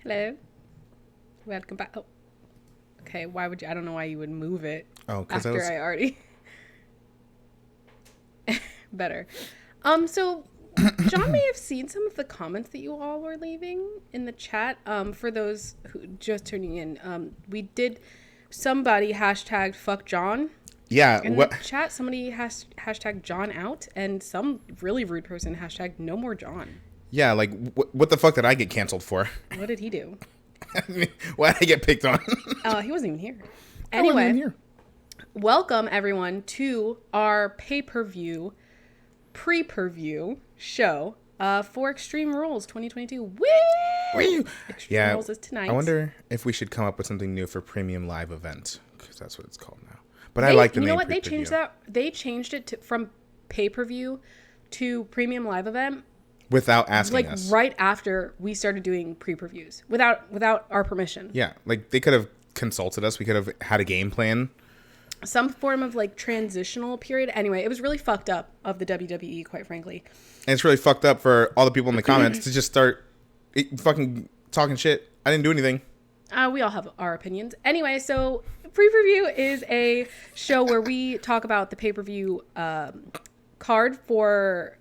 Hello. Welcome back. Oh, okay. Why would you? I don't know why you would move it. Oh, because after I already better. So John may have seen some of the comments that you all were leaving in the chat. For those who just tuning in, we did somebody hashtag fuck John. Yeah. In the chat, somebody hashtag John out, and some really rude person hashtag no more John. Yeah, like, what the fuck did I get canceled for? What did he do? Why did I get picked on? He wasn't even here. I wasn't Anyway, even here. welcome everyone to our pay-per-view, pre-per-view show for Extreme Rules 2022. Woo! Extreme Rules is tonight. I wonder if we should come up with something new for Premium Live Event, because that's what it's called now. But I like the name. You know what? They pre-per-view. changed that. They changed it from pay-per-view to Premium Live Event. Without asking us. Like right after we started doing pre-per-views. Without our permission. Yeah. Like they could have consulted us. We could have had a game plan. Some form of like transitional period. Anyway, it was really fucked up of the WWE, quite frankly. And it's really fucked up for all the people in the comments to just start fucking talking shit. I didn't do anything. We all have our opinions. Anyway, so pre-per-view is a show where we talk about the pay-per-view card for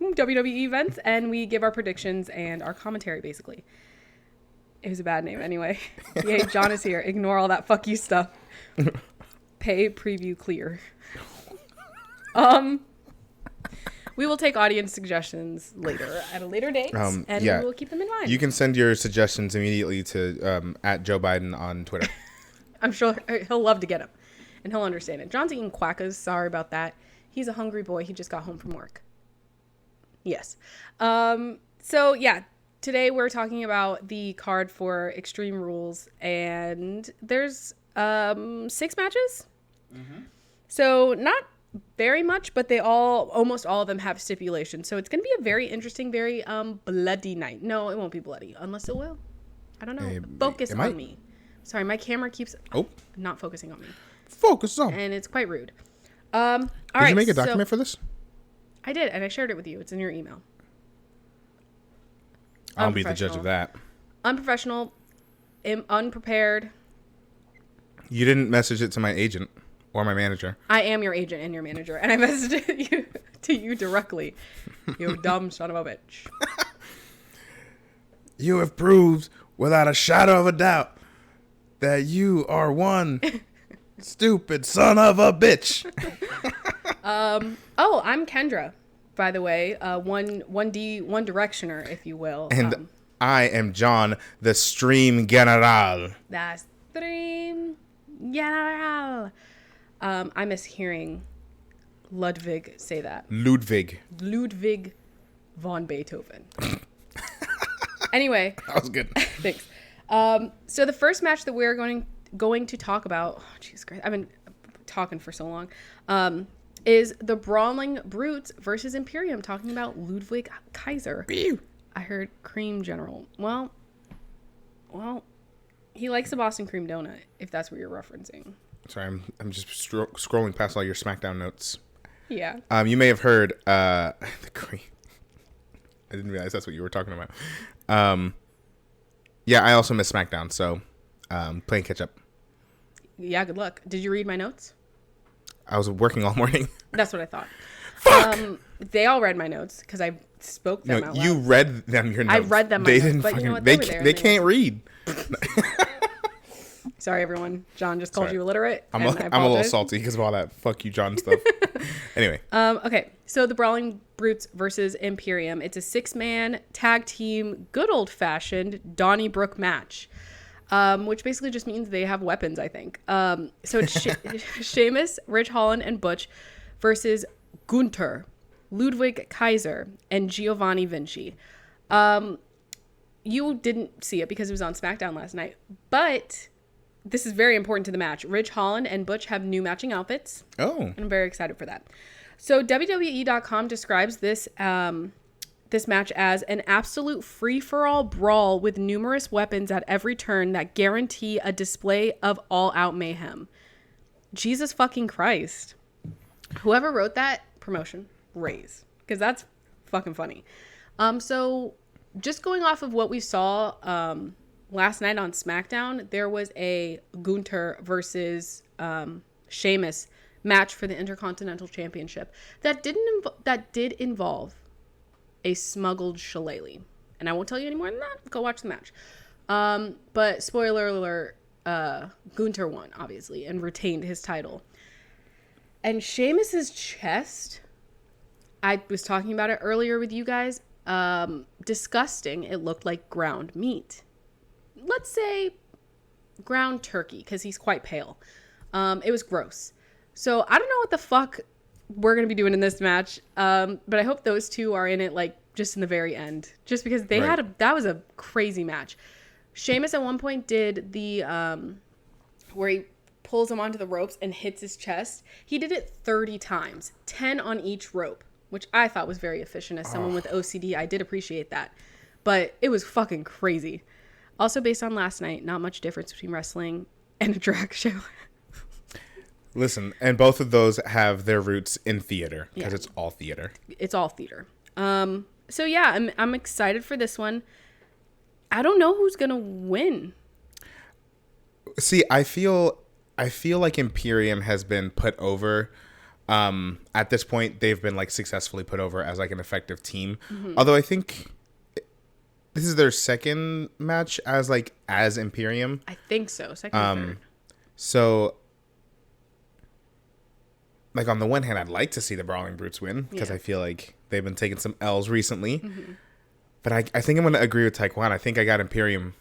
WWE events, and we give our predictions and our commentary, basically. It was a bad name anyway. Yay, John is here. Ignore all that fuck you stuff. Pay preview clear. We will take audience suggestions later at a later date, and we will keep them in mind. You can send your suggestions immediately to at Joe Biden on Twitter. I'm sure he'll love to get them, and he'll understand it. John's eating quackers. Sorry about that. He's a hungry boy. He just got home from work. Yes. So yeah, today we're talking about the card for Extreme Rules, and there's 6 matches. Mm-hmm. So not very much, but almost all of them have stipulations. So it's going to be a very interesting, very bloody night. No, it won't be bloody, unless it will. I don't know. Focus on me. Sorry, my camera keeps not focusing on me. Focus on. And it's quite rude. All right. Did you make a document for this? I did, and I shared it with you. It's in your email. I'll be the judge of that. Unprofessional, unprepared. You didn't message it to my agent or my manager. I am your agent and your manager, and I messaged it to you directly. You dumb son of a bitch. You have proved without a shadow of a doubt that you are one stupid son of a bitch. I'm Kendra, by the way. One directioner, if you will. And I am John, the Stream General. The Stream General. I miss hearing Ludwig say that. Ludwig von Beethoven. Anyway. That was good. Thanks. So the first match that we're going to talk about, oh, Jesus Christ, I've been talking for so long, is the Brawling Brutes versus Imperium, talking about Ludwig Kaiser. I heard Cream General. Well, he likes the Boston Cream Donut, if that's what you're referencing. Sorry, I'm just scrolling past all your SmackDown notes. Yeah. You may have heard the cream. I didn't realize that's what you were talking about. Yeah, I also miss SmackDown, so playing catch up. Yeah, good luck. Did you read my notes? I was working all morning. That's what I thought. Fuck! They all read my notes because I spoke them out loud. You read them your notes. I read them. They notes, didn't but fucking. You know what? They can't read. Sorry, everyone. John just called you illiterate. I'm a little salty because of all that "fuck you, John" stuff. Anyway. Okay. So the Brawling Brutes versus Imperium. It's a 6-man tag team, good old fashioned Donnybrook match. Which basically just means they have weapons, I think. So it's Sheamus, Ridge Holland, and Butch versus Gunther, Ludwig Kaiser, and Giovanni Vinci. You didn't see it because it was on SmackDown last night, but this is very important to the match. Ridge Holland and Butch have new matching outfits. Oh. And I'm very excited for that. So WWE.com describes this match as an absolute free-for-all brawl with numerous weapons at every turn that guarantee a display of all-out mayhem. Jesus fucking Christ. Whoever wrote that promotion, raise. Because that's fucking funny. So just going off of what we saw last night on SmackDown, there was a Gunther versus Sheamus match for the Intercontinental Championship that did involve a smuggled shillelagh. And I won't tell you any more than that. Go watch the match. But spoiler alert, Gunther won, obviously, and retained his title. And Sheamus's chest, I was talking about it earlier with you guys, disgusting. It looked like ground meat. Let's say ground turkey, because he's quite pale. It was gross. So I don't know what the fuck we're going to be doing in this match. But I hope those two are in it, like, just in the very end. Just because they that was a crazy match. Sheamus at one point did the, where he pulls him onto the ropes and hits his chest. He did it 30 times, 10 on each rope, which I thought was very efficient. As someone with OCD, I did appreciate that. But it was fucking crazy. Also, based on last night, not much difference between wrestling and a drag show. Listen, and both of those have their roots in theater, because it's all theater. It's all theater. So yeah, I'm excited for this one. I don't know who's gonna win. See, I feel like Imperium has been put over. At this point, they've been like successfully put over as like an effective team. Mm-hmm. Although I think this is their second match as Imperium. I think so. Second or third. So, like, on the one hand, I'd like to see the Brawling Brutes win, because I feel like they've been taking some L's recently. Mm-hmm. But I think I'm going to agree with Taekwon. I think I got Imperium.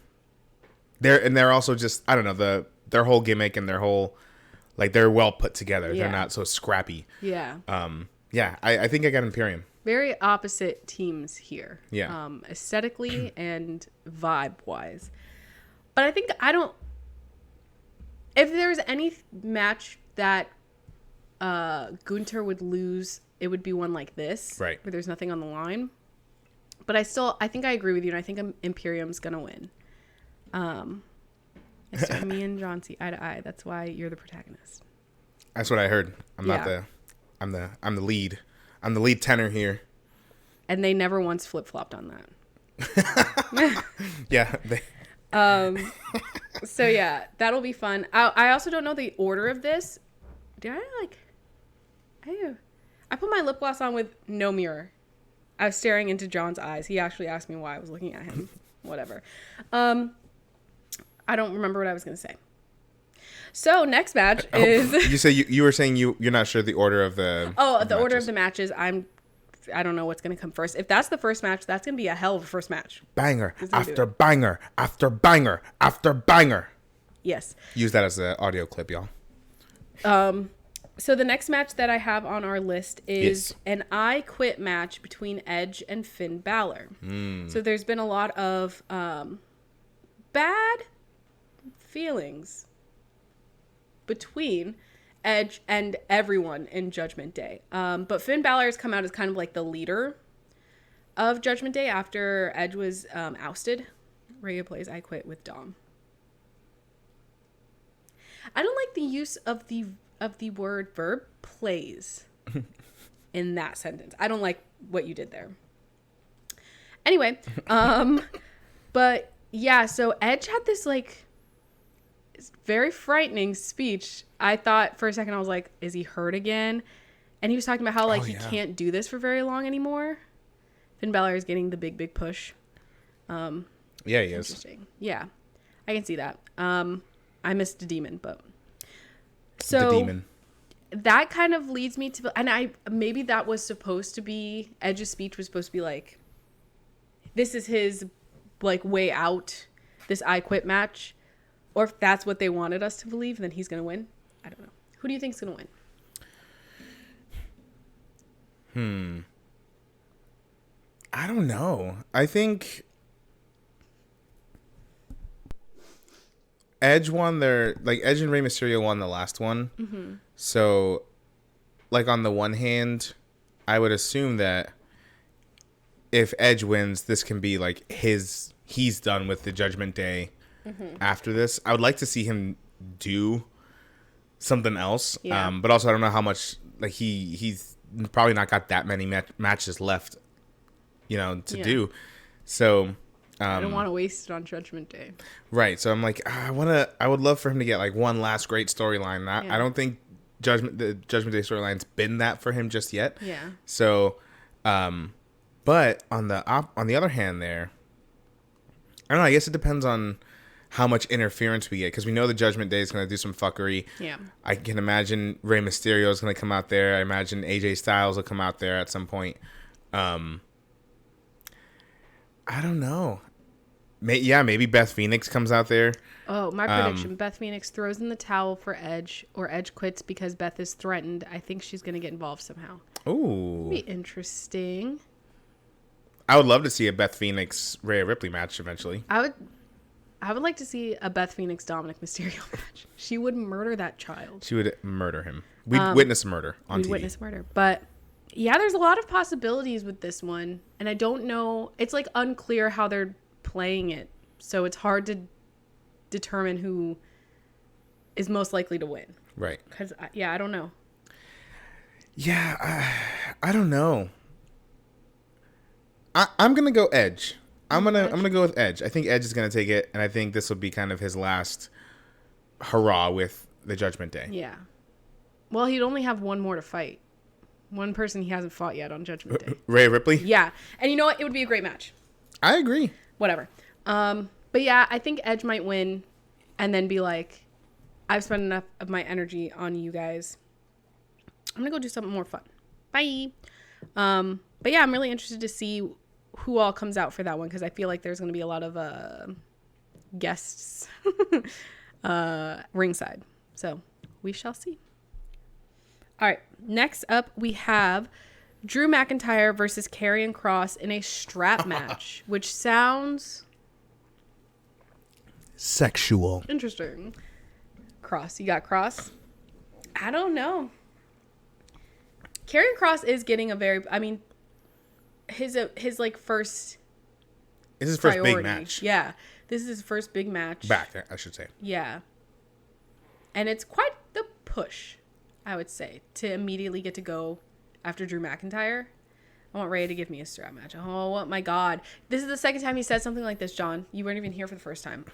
They're also just, I don't know, their whole gimmick and their whole, like, they're well put together. Yeah. They're not so scrappy. Yeah. I think I got Imperium. Very opposite teams here. Yeah. Aesthetically and vibe-wise. But I think if there's any match that Gunther would lose, it would be one like this. Right. Where there's nothing on the line. But I think I agree with you, and I think Imperium's going to win. So me and John see eye to eye. That's why you're the protagonist. That's what I heard. I'm the lead. I'm the lead tenor here. And they never once flip-flopped on that. Yeah. So yeah, that'll be fun. I also don't know the order of this. Did I put my lip gloss on with no mirror. I was staring into John's eyes. He actually asked me why I was looking at him. Whatever. I don't remember what I was going to say. So next match is... You say you were saying you're not sure the order of the... Oh, the order of the matches. I don't know what's going to come first. If that's the first match, that's going to be a hell of a first match. Banger after banger after banger after banger. Yes. Use that as an audio clip, y'all. So the next match that I have on our list is an I Quit match between Edge and Finn Balor. So there's been a lot of bad feelings between Edge and everyone in Judgment Day. But Finn Balor has come out as kind of like the leader of Judgment Day after Edge was ousted. Rhea plays I Quit with Dom. I don't like the use of the word verb plays in that sentence. I don't like what you did there. Anyway, but yeah, so Edge had this like very frightening speech. I thought for a second, I was like, is he hurt again? And he was talking about how he can't do this for very long anymore. Finn Balor is getting the big push. Yeah, he is. Interesting. Yeah, I can see that. I missed the demon, but so the demon. That kind of leads me to, and maybe that was supposed to be, Edge's speech was supposed to be like, this is his like way out, this I Quit match, or if that's what they wanted us to believe, then he's gonna win. I don't know. Who do you think's gonna win? I don't know. I think Edge won Edge and Rey Mysterio won the last one. Mm-hmm. So, like, on the one hand, I would assume that if Edge wins, this can be like he's done with the Judgment Day after this. I would like to see him do something else. Yeah. But also I don't know how much, like, he's probably not got that many matches left, to do. So I don't want to waste it on Judgment Day. right. So I'm like, I would love for him to get like one last great storyline. Yeah. I don't think the Judgment Day storyline's been that for him just yet. Yeah. So, but on the other hand, there, I don't know. I guess it depends on how much interference we get, because we know the Judgment Day is going to do some fuckery. Yeah. I can imagine Rey Mysterio is going to come out there. I imagine AJ Styles will come out there at some point. I don't know. Maybe Beth Phoenix comes out there. Oh, my prediction. Beth Phoenix throws in the towel for Edge, or Edge quits because Beth is threatened. I think she's going to get involved somehow. Ooh. Be interesting. I would love to see a Beth Phoenix Rhea Ripley match eventually. I would like to see a Beth Phoenix Dominic Mysterio match. She would murder that child. She would murder him. We'd witness murder on TV. We'd witness murder. But yeah, there's a lot of possibilities with this one. And I don't know. It's like unclear how they're playing it. So it's hard to determine who is most likely to win. Right. Because, I don't know. Yeah, I don't know. I'm gonna go Edge. I'm gonna go with Edge. I think Edge is gonna take it, and I think this will be kind of his last hurrah with the Judgment Day. Yeah. Well, he'd only have one more to fight. One person he hasn't fought yet on Judgment Day. Rhea Ripley? Yeah. And you know what? It would be a great match. I agree. Whatever. But yeah, I think Edge might win and then be like, I've spent enough of my energy on you guys. I'm going to go do something more fun. Bye. But yeah, I'm really interested to see who all comes out for that one, because I feel like there's going to be a lot of guests ringside. So we shall see. All right. Next up, we have Drew McIntyre versus Karrion Kross in a strap match, which sounds sexual. Interesting. Kross. You got Kross? I don't know. Karrion Kross is getting a very, I mean, his like first. This is his first big match. Yeah. This is his first big match. Back, I should say. Yeah. And it's quite the push, I would say, to immediately get to go after Drew McIntyre. I want Ray to give me a strap match. Oh my God. This is the second time he said something like this, John. You weren't even here for the first time.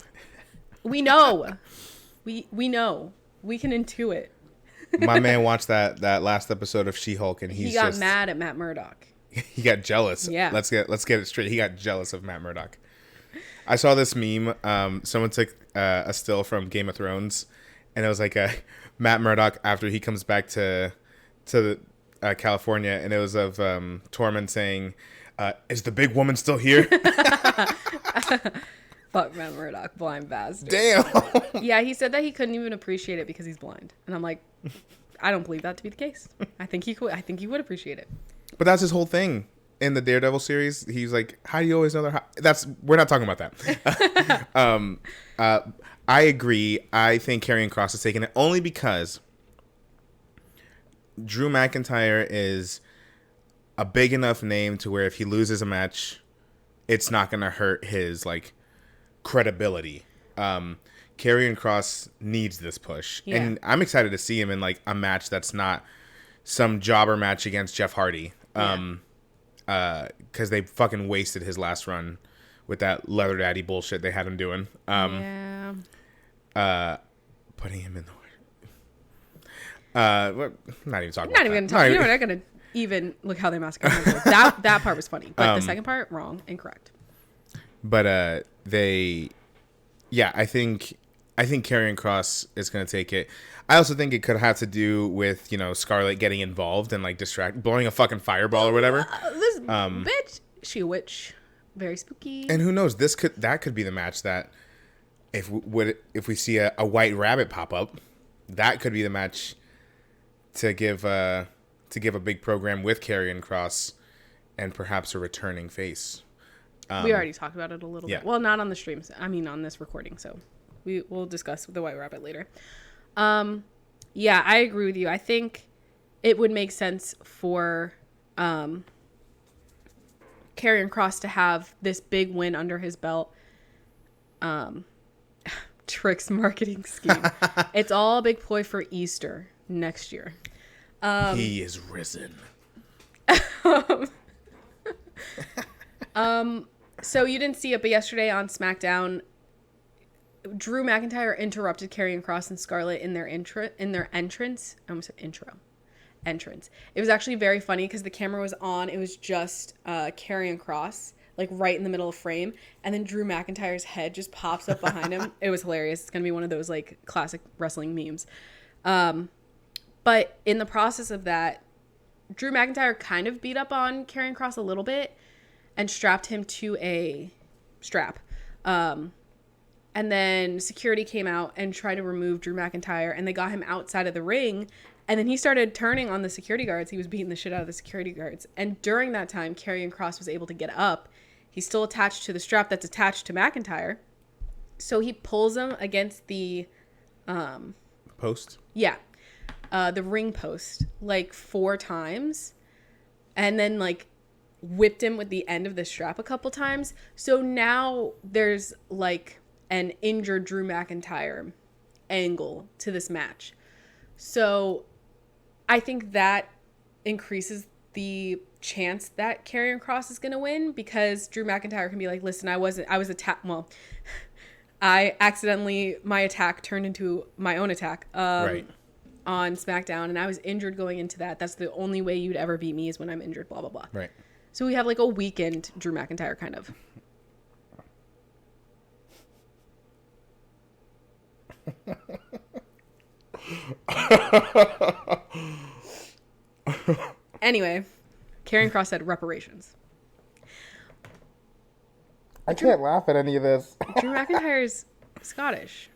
We know. We know. We can intuit. My man watched that last episode of She-Hulk, and he got mad at Matt Murdock. He got jealous. Yeah. Let's get it straight. He got jealous of Matt Murdock. I saw this meme. Someone took a still from Game of Thrones, and it was like Matt Murdock after he comes back to California, and it was of Tormund saying, "Is the big woman still here?" Fuck Matt Murdock, blind bastard. Damn. Yeah, he said that he couldn't even appreciate it because he's blind, and I'm like, I don't believe that to be the case. I think he would appreciate it. But that's his whole thing in the Daredevil series. He's like, "How do you always know that?" We're not talking about that. I agree. I think Karrion Kross is taking it only because Drew McIntyre is a big enough name to where if he loses a match, it's not going to hurt his credibility. Karrion Kross needs this push, and I'm excited to see him in a match that's not some jobber match against Jeff Hardy. Because they fucking wasted his last run with that leather daddy bullshit they had him doing. Putting him in the not even talking. Not even talking. We're not gonna even look how they massacred him. That part was funny, but the second part wrong, incorrect. But I think Karrion Kross is gonna take it. I also think it could have to do with Scarlett getting involved and blowing a fucking fireball or whatever. This bitch, she a witch, very spooky. And who knows? That could be the match that if we see a white rabbit pop up, that could be the match to give a big program with Karrion Kross and perhaps a returning face. We already talked about it a little bit. Well, not on the streams. I mean, on this recording. So we'll discuss the white rabbit later. Yeah, I agree with you. I think it would make sense for Karrion Kross to have this big win under his belt. Trick's marketing scheme. It's all a big ploy for Easter next year. He is risen. So you didn't see it, but yesterday on SmackDown, Drew McIntyre interrupted Karrion Kross and Scarlett in their entrance. I almost said entrance. It was actually very funny because the camera was on. It was just Karrion Kross, like right in the middle of frame, and then Drew McIntyre's head just pops up behind him. It was hilarious. It's gonna be one of those like classic wrestling memes. But in the process of that, Drew McIntyre kind of beat up on Karrion Kross a little bit and strapped him to a strap. And then security came out and tried to remove Drew McIntyre, and they got him outside of the ring. And then he started turning on the security guards. He was beating the shit out of the security guards. And during that time, Karrion Kross was able to get up. He's still attached to the strap that's attached to McIntyre. So he pulls him against the... post? Yeah. The ring post, like 4 times. And then, like, whipped him with the end of the strap a couple times. So now there's, like, an injured Drew McIntyre angle to this match. So I think that increases the chance that Karrion Kross is going to win, because Drew McIntyre can be like, listen, I was attacked. Well, I accidentally, my attack turned into my own attack Right. on SmackDown, and I was injured going into that. That's the only way you'd ever beat me is when I'm injured, blah, blah, blah. Right. So we have like a weakened Drew McIntyre kind of. Anyway, Karrion Kross said reparations. I can't laugh at any of this. Drew McIntyre's Scottish.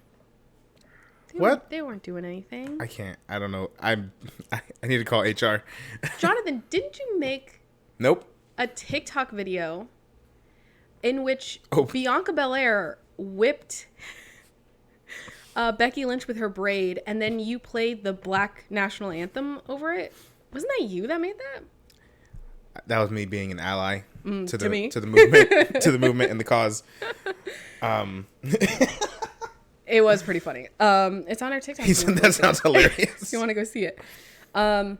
What? They weren't doing anything. I can't. I don't know. I need to call HR. Jonathan, didn't you make Nope. a TikTok video in which Oh. Bianca Belair whipped Becky Lynch with her braid, and then you played the Black National Anthem over it? Wasn't that you that made that? That was me being an ally to me? the movement to the movement and the cause. It was pretty funny. It's on our TikTok. He said that sounds hilarious. If you want to go see it. But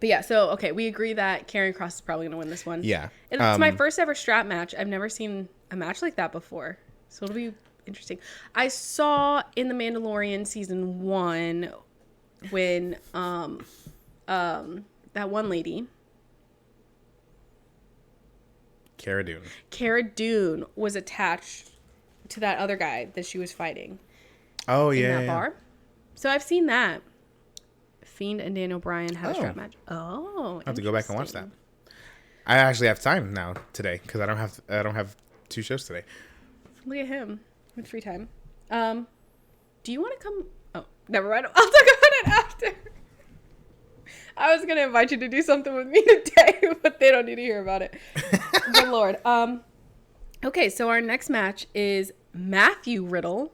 yeah, so okay, we agree that Karrion Kross is probably going to win this one. Yeah. It's my first ever strap match. I've never seen a match like that before, so it'll be interesting. I saw in The Mandalorian season 1 when that one lady, Cara Dune, was attached to that other guy that she was fighting. Oh in yeah. that bar. So I've seen that. Fiend and Daniel Bryan had a Oh. strap match. Oh, I have to go back and watch that. I actually have time now today because I don't have 2 shows today. Look at him with free time. Do you want to come? Oh, never mind. I'll talk about it after. I was gonna invite you to do something with me today, but they don't need to hear about it. Good Lord. Okay, so our next match is Matthew Riddle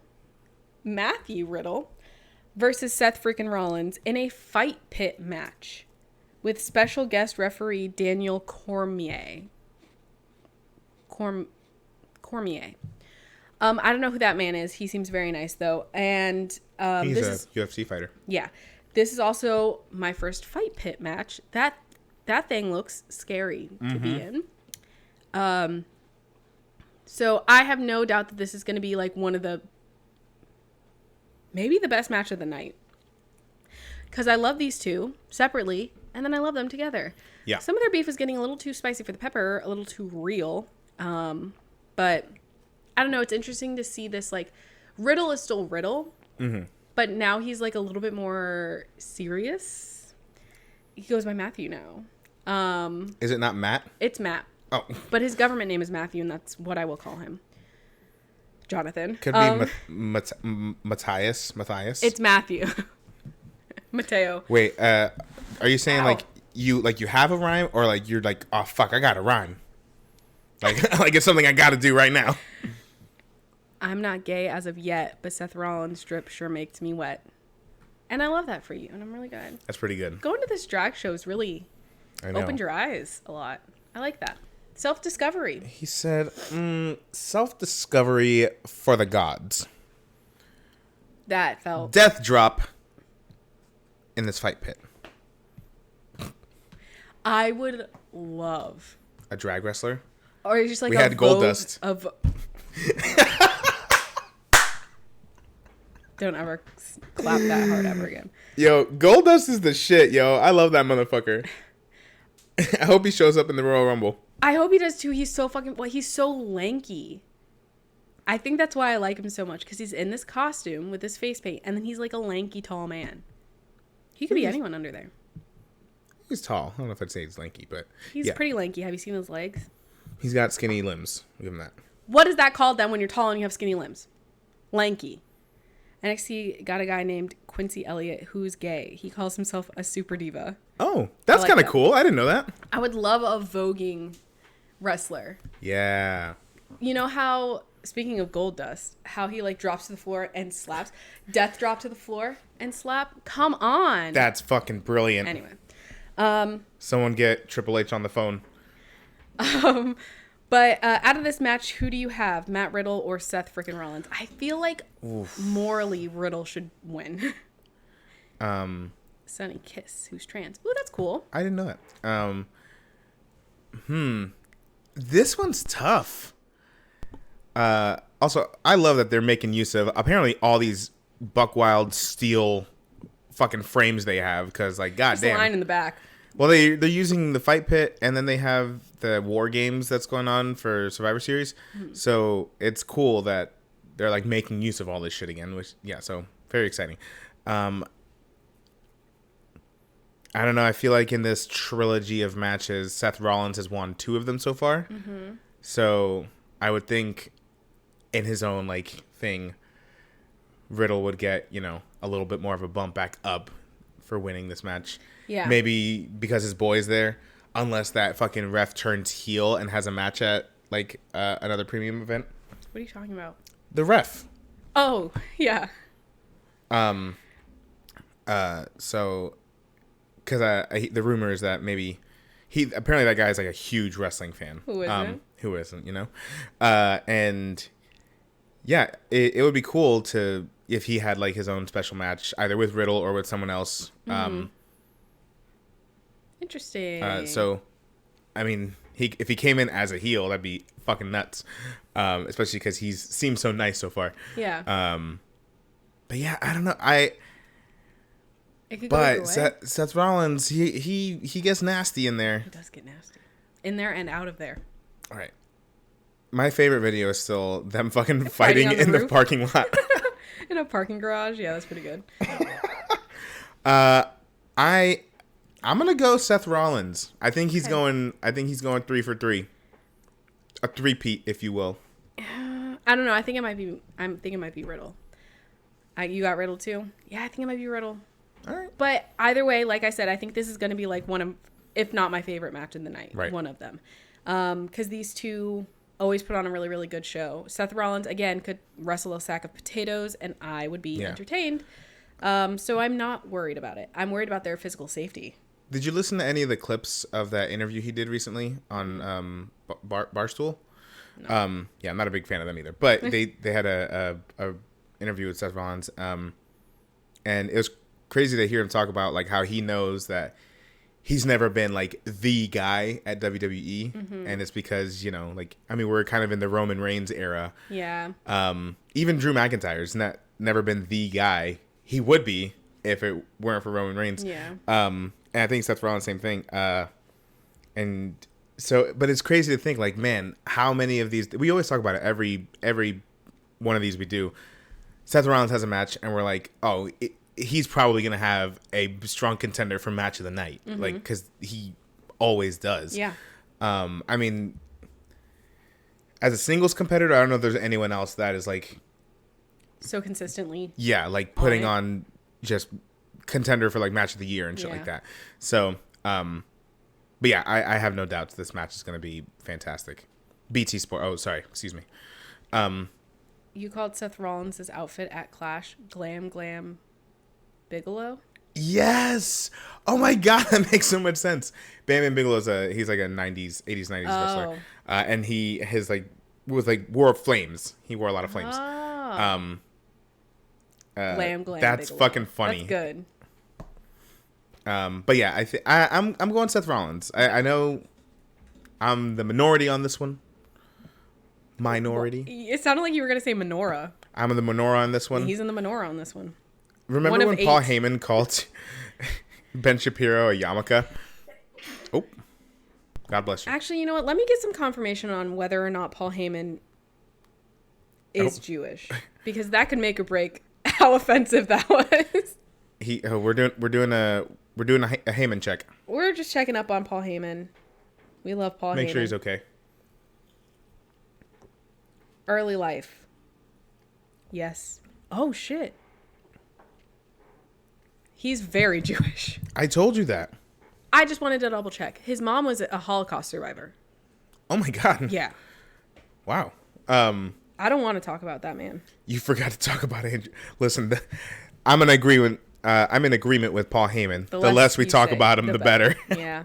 versus Seth freaking Rollins in a fight pit match with special guest referee Daniel Cormier. Cormier. I don't know who that man is. He seems very nice though. And He's this a UFC fighter. Yeah. This is also my first fight pit match. That thing looks scary to be in. So I have no doubt that this is going to be like one of the, maybe the best match of the night. Because I love these two separately, and then I love them together. Yeah. Some of their beef is getting a little too spicy for the pepper, a little too real. But I don't know. It's interesting to see this, like, Riddle is still Riddle. Mm-hmm. But now he's like a little bit more serious. He goes by Matthew now. Is it not Matt? It's Matt. Oh. But his government name is Matthew, and that's what I will call him. Jonathan. Could be Matthias. It's Matthew. Mateo. Wait, are you saying like you have a rhyme, or like you're like, oh fuck, I got a rhyme? Like like it's something I got to do right now. I'm not gay as of yet, but Seth Rollins' drip sure makes me wet. And I love that for you, and I'm really good. That's pretty good. Going to this drag show has really opened your eyes a lot. I like that. Self-discovery. He said, self-discovery for the gods. That felt... Death drop in this fight pit. I would love... A drag wrestler? Or it's just like we a had Goldust. Don't ever clap that hard ever again. Yo, Goldust is the shit, yo. I love that motherfucker. I hope he shows up in the Royal Rumble. I hope he does too. He's so fucking... Well, he's so lanky. I think that's why I like him so much. Because he's in this costume with his face paint. And then he's like a lanky, tall man. He could be anyone under there. He's tall. I don't know if I'd say he's lanky, but... He's pretty lanky. Have you seen his legs? He's got skinny limbs. I'll give him that. What is that called then when you're tall and you have skinny limbs? Lanky. NXT got a guy named Quincy Elliott who's gay. He calls himself a super diva. Oh, that's kind of cool. I didn't know that. I would love a voguing wrestler. Yeah. You know how, speaking of Goldust, how he like drops to the floor and slaps? Death drop to the floor and slap? Come on. That's fucking brilliant. Anyway. Someone get Triple H on the phone. But out of this match, who do you have? Matt Riddle or Seth freaking Rollins? I feel like morally Riddle should win. Sonny Kiss, who's trans. Ooh, that's cool. I didn't know that. This one's tough. Also, I love that they're making use of apparently all these Buck Wild steel fucking frames they have because, like, goddamn. There's a line in the back. Well, they're using the Fight Pit, and then they have the War Games that's going on for Survivor Series. Mm-hmm. So it's cool that they're like making use of all this shit again. Which, yeah, so very exciting. I don't know. I feel like in this trilogy of matches, Seth Rollins has won 2 of them so far. Mm-hmm. So I would think in his own like thing, Riddle would get, you know, a little bit more of a bump back up for winning this match. Yeah. Maybe because his boy's there, unless that fucking ref turns heel and has a match at like another premium event. What are you talking about? The ref. Oh, yeah. So because the rumor is that maybe apparently that guy's like a huge wrestling fan. Who isn't? Who isn't, you know? And yeah, it would be cool to if he had like his own special match either with Riddle or with someone else. Mm-hmm. Interesting. So, I mean, if he came in as a heel, that'd be fucking nuts. Especially because he's seemed so nice so far. Yeah. But yeah, I don't know. It could go either way. Seth Rollins, he gets nasty in there. He does get nasty. In there and out of there. All right. My favorite video is still them fucking fighting in the parking lot. In a parking garage? Yeah, that's pretty good. I'm gonna go Seth Rollins. I think he's going 3 for 3. A three-peat, if you will. I don't know. I'm thinking it might be Riddle. You got Riddle too? Yeah, I think it might be Riddle. All right. But either way, like I said, I think this is going to be like one of, if not my favorite match in the night. Right. One of them. Because these two always put on a really, really good show. Seth Rollins, again, could wrestle a sack of potatoes and I would be entertained. So I'm not worried about it. I'm worried about their physical safety. Did you listen to any of the clips of that interview he did recently on Barstool? No. Yeah, I'm not a big fan of them either. But they had a interview with Seth Rollins, and it was crazy to hear him talk about like how he knows that he's never been like the guy at WWE, and it's because, you know, like, I mean, we're kind of in the Roman Reigns era. Yeah. Even Drew McIntyre's never been the guy. He would be if it weren't for Roman Reigns. Yeah. And I think Seth Rollins, same thing. And so, but it's crazy to think, like, man, how many of these, we always talk about it, every one of these we do. Seth Rollins has a match, and we're like, oh, he's probably going to have a strong contender for match of the night. Like, because he always does. Yeah. I mean, as a singles competitor, I don't know if there's anyone else that is, like, so consistently. Yeah, like, putting on just contender for like match of the year and shit like that. So, but yeah, I have no doubts this match is going to be fantastic. BT Sport. Oh, sorry. Excuse me. You called Seth Rollins' outfit at Clash Glam Bigelow? Yes. Oh my God. That makes so much sense. Bam Bam Bigelow's he's like a 80s, 90s wrestler. And his like wore flames. He wore a lot of flames. Glam that's Bigelow. Fucking funny. That's good. But yeah, I'm going Seth Rollins. I know I'm the minority on this one, minority. It sounded like you were going to say menorah. I'm in the menorah on this one. He's in the menorah on this one. Remember when Paul Heyman called Ben Shapiro a yarmulke? Oh, God bless you. Actually, you know what? Let me get some confirmation on whether or not Paul Heyman is Jewish, because that could make or break how offensive that was. We're doing a Heyman check. We're just checking up on Paul Heyman. We love Paul Heyman. Make sure he's okay. Early life. Yes. Oh shit. He's very Jewish. I told you that. I just wanted to double check. His mom was a Holocaust survivor. Oh my God. Yeah. Wow. I don't want to talk about that, man. You forgot to talk about Andrew. Listen, I'm in agreement with Paul Heyman. The less we talk about him, the better. Yeah.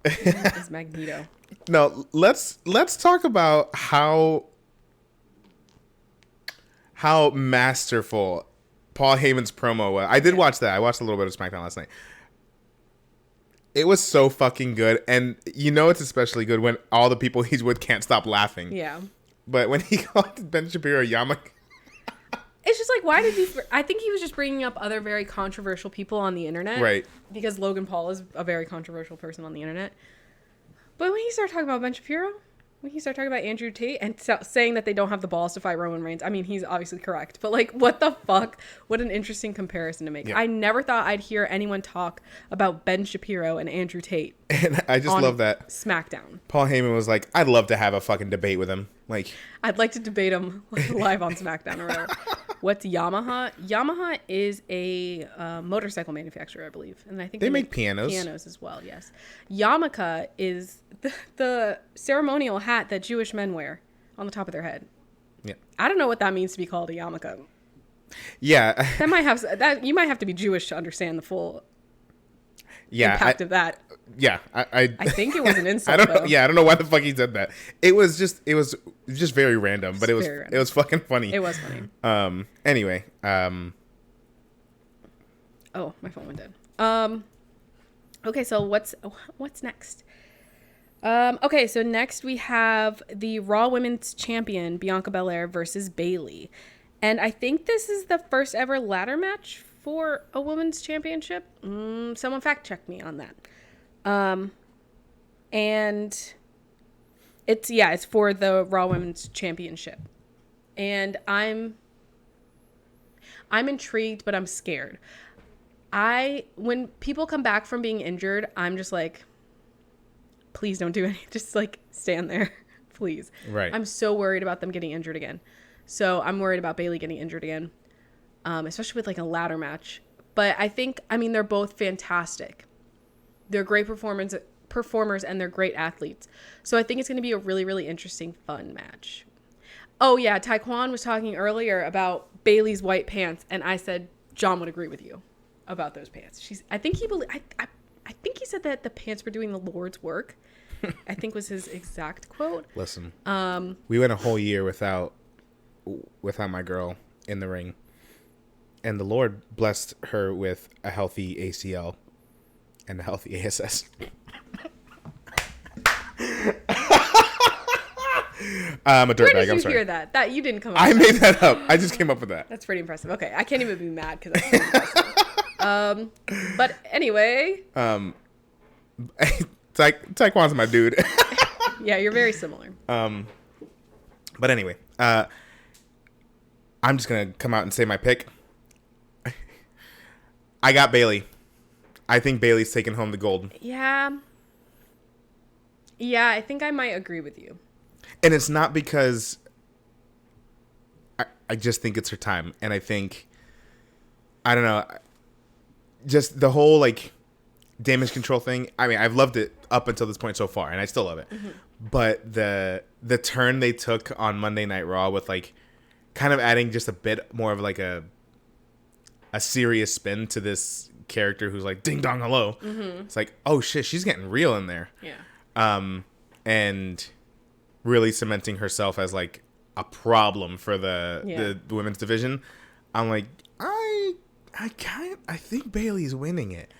It's Magneto. No, let's talk about how masterful Paul Heyman's promo was. I did watch that. I watched a little bit of SmackDown last night. It was so fucking good. And you know it's especially good when all the people he's with can't stop laughing. Yeah. But when he called Ben Shapiro a yarmulke... It's just like, why did he... I think he was just bringing up other very controversial people on the internet. Right. Because Logan Paul is a very controversial person on the internet. But when he started talking about Ben Shapiro, when he started talking about Andrew Tate and saying that they don't have the balls to fight Roman Reigns, I mean, he's obviously correct. But like, what the fuck? What an interesting comparison to make. Yeah. I never thought I'd hear anyone talk about Ben Shapiro and Andrew Tate. And I just love that. SmackDown. Paul Heyman was like, I'd love to have a fucking debate with him. Like, I'd like to debate him live on SmackDown or whatever. What's Yamaha? Yamaha is a motorcycle manufacturer, I believe, and I think they make pianos. Pianos as well. Yes, yarmulke is the ceremonial hat that Jewish men wear on the top of their head. Yeah, I don't know what that means to be called a yarmulke. Yeah, that you might have to be Jewish to understand the full. Impact of that. Yeah, I think it was an insult. I don't know. Yeah, I don't know why the fuck he said that. It was just very random, but it was fucking funny. It was funny. Anyway. Oh, my phone went dead. Okay, so what's next? Okay, so next we have the Raw Women's Champion Bianca Belair versus Bayley, and I think this is the first ever ladder match for a women's championship. Someone fact check me on that. And it's for the Raw Women's Championship. And I'm intrigued, but I'm scared. When people come back from being injured, I'm just like, please don't do anything. Just like stand there, please. Right. I'm so worried about them getting injured again. So I'm worried about Bayley getting injured again. Especially with like a ladder match. But they're both fantastic. They're great performers and they're great athletes. So I think it's going to be a really, really interesting, fun match. Oh yeah, Taekwon was talking earlier about Bayley's white pants, and I said John would agree with you about those pants. I think he said that the pants were doing the Lord's work. I think was his exact quote. Listen, we went a whole year without my girl in the ring. And the Lord blessed her with a healthy ACL and a healthy ASS. I'm a dirtbag. Where did you hear that? That you didn't come up with. I that. made that up. I just came up with that. That's pretty impressive. Okay, I can't even be mad because that's pretty impressive. But anyway. Taekwon's my dude. Yeah, you're very similar. But anyway, I'm just going to come out and say my pick. I got Bayley. I think Bayley's taking home the gold. Yeah. Yeah, I think I might agree with you. And it's not because I just think it's her time. And I think, I don't know, just the whole like damage control thing. I mean, I've loved it up until this point so far, and I still love it. Mm-hmm. But the turn they took on Monday Night Raw with like kind of adding just a bit more of like a serious spin to this character who's like ding dong hello. Mm-hmm. It's like, oh shit, she's getting real in there. Yeah. And really cementing herself as like a problem for the women's division. I'm like, I think Bayley's winning it.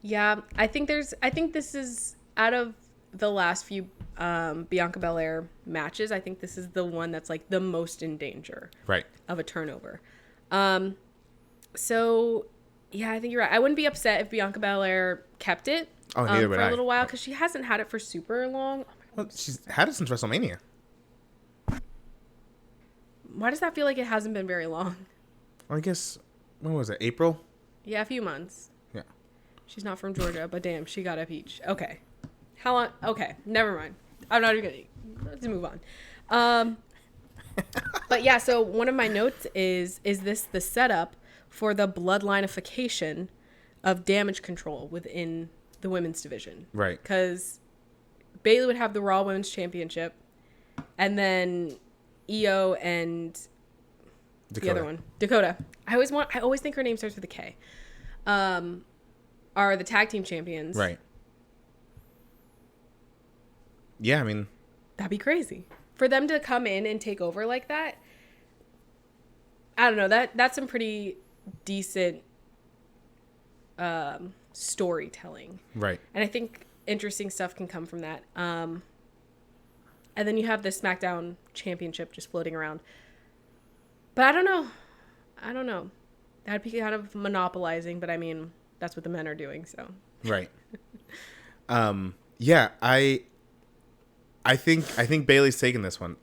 Yeah, I think this is out of the last few Bianca Belair matches, I think this is the one that's like the most in danger Right. of a turnover. So yeah, I think you're right. I wouldn't be upset if Bianca Belair kept it Oh, neither would for a I. little while because she hasn't had it for super long. Well, she's had it since WrestleMania. Why does that feel like it hasn't been very long? Well, I guess, when was it? April? Yeah, a few months. Yeah. She's not from Georgia, but damn, she got a peach. Okay. How long? Okay, never mind. I'm not even gonna. Let's move on. But yeah, so one of my notes is this the setup for the bloodlineification of Damage Control within the women's division? Right. Because Bayley would have the Raw Women's Championship, and then Io and Dakota. the other one, Dakota. I always think her name starts with a K. Are the tag team champions? Right. Yeah, I mean, That'd be crazy for them to come in and take over like that. I don't know. That's some pretty decent storytelling, right. and I think interesting stuff can come from that. And then you have the SmackDown Championship just floating around. But I don't know. That'd be kind of monopolizing, but I mean, that's what the men are doing, so. Right. Yeah, I think Bayley's taking this one.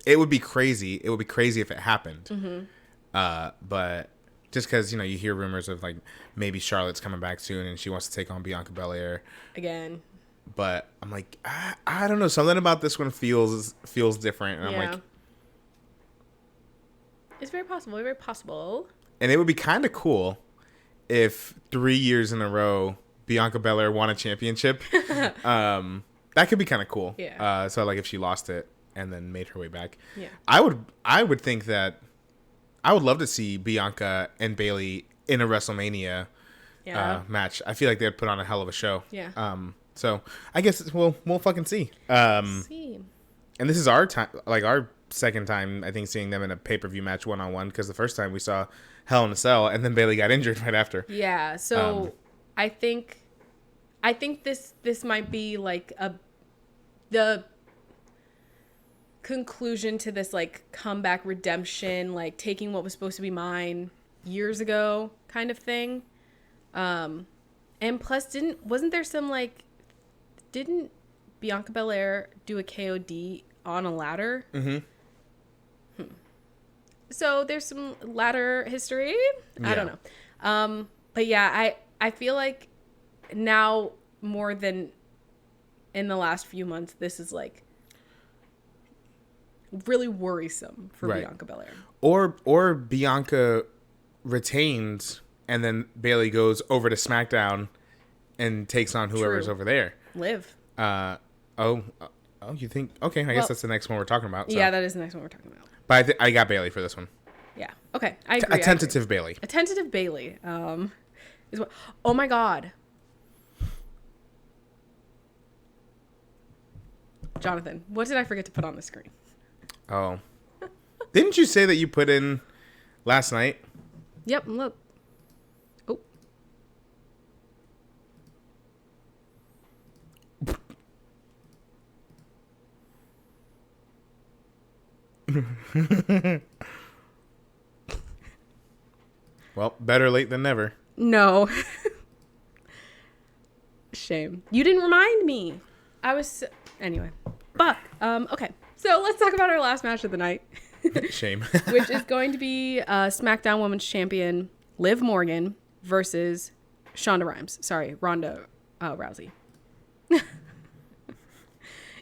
It would be crazy. It would be crazy if it happened. Mm-hmm. But just because, you hear rumors of, like, maybe Charlotte's coming back soon and she wants to take on Bianca Belair. Again. But I'm like, I don't know. Something about this one feels different. And I'm like, it's very possible. Very possible. and it would be kind of cool if 3 years in a row Bianca Belair won a championship. That could be kind of cool. Yeah. So like if she lost it and then made her way back. Yeah. I would think that I would love to see Bianca and Bayley in a WrestleMania match. I feel like they'd put on a hell of a show. Yeah. So I guess we'll fucking see. And this is our time, like our second time, I think, seeing them in a pay-per-view match one-on-one, because the first time we saw Hell in a Cell and then Bayley got injured right after. Yeah. So I think this might be like the conclusion to this like comeback redemption, like taking what was supposed to be mine years ago kind of thing. And plus wasn't there some like, didn't Bianca Belair do a KOD on a ladder? Mm-hmm. So there's some ladder history. I don't know. But yeah, I feel like now more than in the last few months, this is like really worrisome for Bianca Belair. Or Bianca retains and then Bayley goes over to SmackDown and takes on whoever's over there. Liv. You think? Okay, I guess that's the next one we're talking about. So. Yeah, that is the next one we're talking about. But I got Bayley for this one. Yeah. Okay, I agree. A tentative Bayley. A tentative Bayley. Is what? Oh my God. Jonathan, what did I forget to put on the screen? Oh. Didn't you say that you put in last night? Yep, look. Oh. Well, better late than never. No. Shame. You didn't remind me. Anyway. Fuck. Okay. So let's talk about our last match of the night. Shame. Which is going to be SmackDown Women's Champion Liv Morgan versus Ronda Rousey.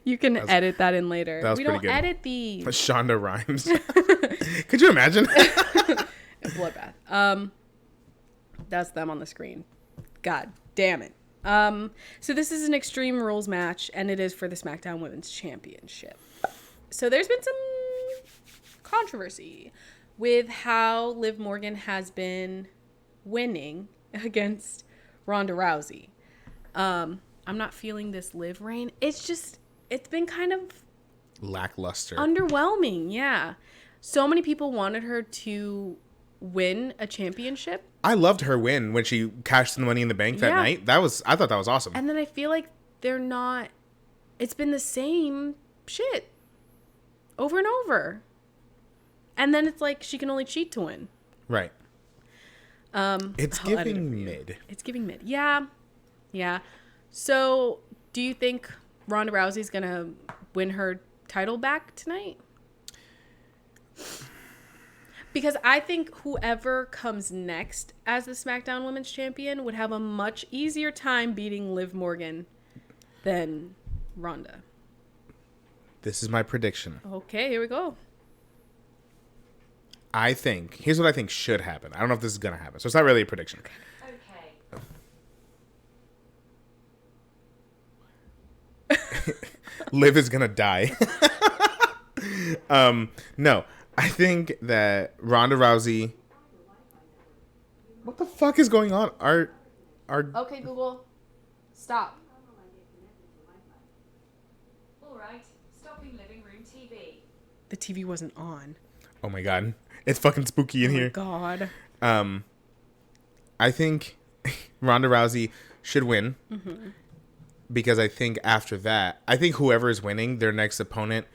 You can edit that in later. That was we pretty don't good. edit these. Shonda Rhimes. Could you imagine? Bloodbath. That's them on the screen. God damn it. So this is an Extreme Rules match, and it is for the SmackDown Women's Championship. So there's been some controversy with how Liv Morgan has been winning against Ronda Rousey. I'm not feeling this Liv reign. It's been kind of lackluster, underwhelming. Yeah. So many people wanted her to win a championship. I loved her win when she cashed in the Money in the Bank that night. I thought that was awesome. And then I feel like they're not it's been the same shit over and over. And then it's like she can only cheat to win. Right. It's giving mid. It's giving mid. Yeah. Yeah. So, do you think Ronda Rousey's going to win her title back tonight? Because I think whoever comes next as the SmackDown Women's Champion would have a much easier time beating Liv Morgan than Ronda. This is my prediction. Okay, here we go. Here's what I think should happen. I don't know if this is going to happen. So it's not really a prediction. Okay. Liv is going to die. No. I think that Ronda Rousey... What the fuck is going on? Okay, Google. Stop. All right. Stopping living room TV. The TV wasn't on. Oh my god. It's fucking spooky in here. Oh my god. I think Ronda Rousey should win. Mm-hmm. Because I think after that... I think whoever is winning, their next opponent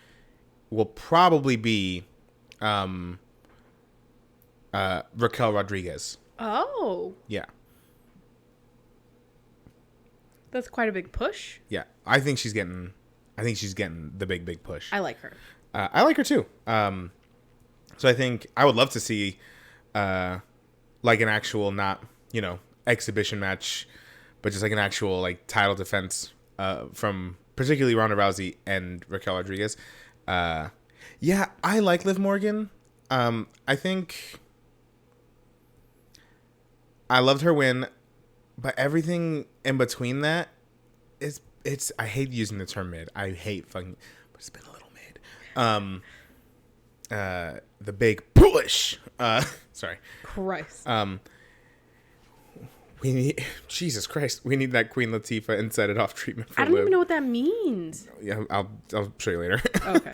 will probably be... Raquel Rodriguez. Oh. Yeah. That's quite a big push. Yeah. I think she's getting the big push. I like her. I like her too. So I think I would love to see like an actual, not, exhibition match, but just like an actual like title defense from particularly Ronda Rousey and Raquel Rodriguez. Yeah, I like Liv Morgan. I think I loved her win, but everything in between that it's I hate using the term mid. I hate fucking, but it's been a little mid. The big push. Sorry. Christ. We need Jesus Christ. We need that Queen Latifah and set it off treatment for I don't Liv. even know what that means. Yeah, I'll show you later. Okay.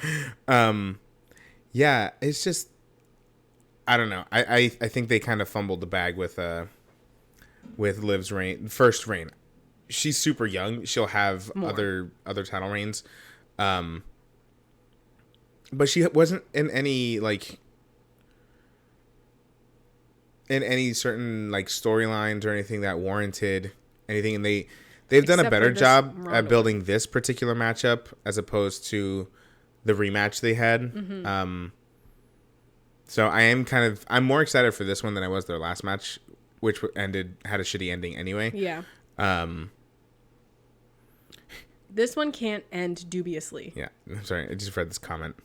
Yeah, it's just I don't know. I think they kind of fumbled the bag with Liv's first reign. She's super young. She'll have other title reigns. But she wasn't in any certain like storylines or anything that warranted anything, and they've done a better job at building this particular matchup as opposed to the rematch they had. Mm-hmm. So I'm more excited for this one than I was their last match, which had a shitty ending anyway. Yeah. This one can't end dubiously. Yeah. I'm sorry. I just read this comment.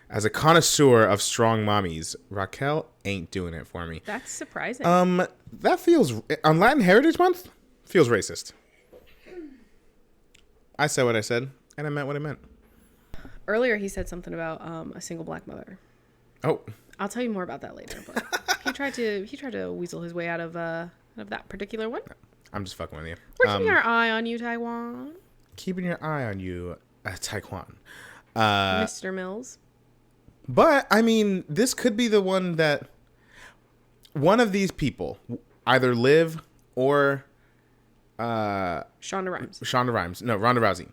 As a connoisseur of strong mommies, Raquel ain't doing it for me. That's surprising. That feels, on Latin Heritage Month, feels racist. I said what I said, and I meant what I meant. Earlier, he said something about a single black mother. Oh. I'll tell you more about that later. But he tried to weasel his way out of that particular one. I'm just fucking with you. We're keeping our eye on you, Taiwan. Keeping your eye on you, Taekwon. Mr. Mills. But, I mean, this could be the one that one of these people, either Liv or Ronda Rousey,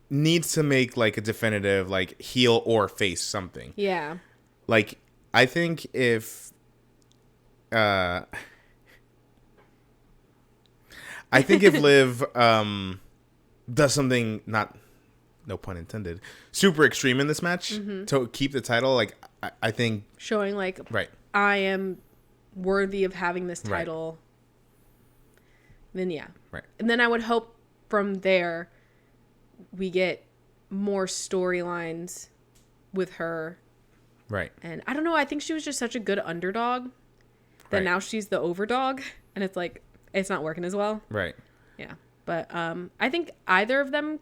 needs to make, like, a definitive, like, heel or face something. Yeah. Like, I think if... I think if Liv does something no pun intended, super extreme in this match to keep the title, like I think showing like right, I am worthy of having this title. Right. Then yeah, right, and then I would hope from there we get more storylines with her. Right. And I don't know. I think she was just such a good underdog that now she's the overdog, and it's like it's not working as well. Right. Yeah. But I think either of them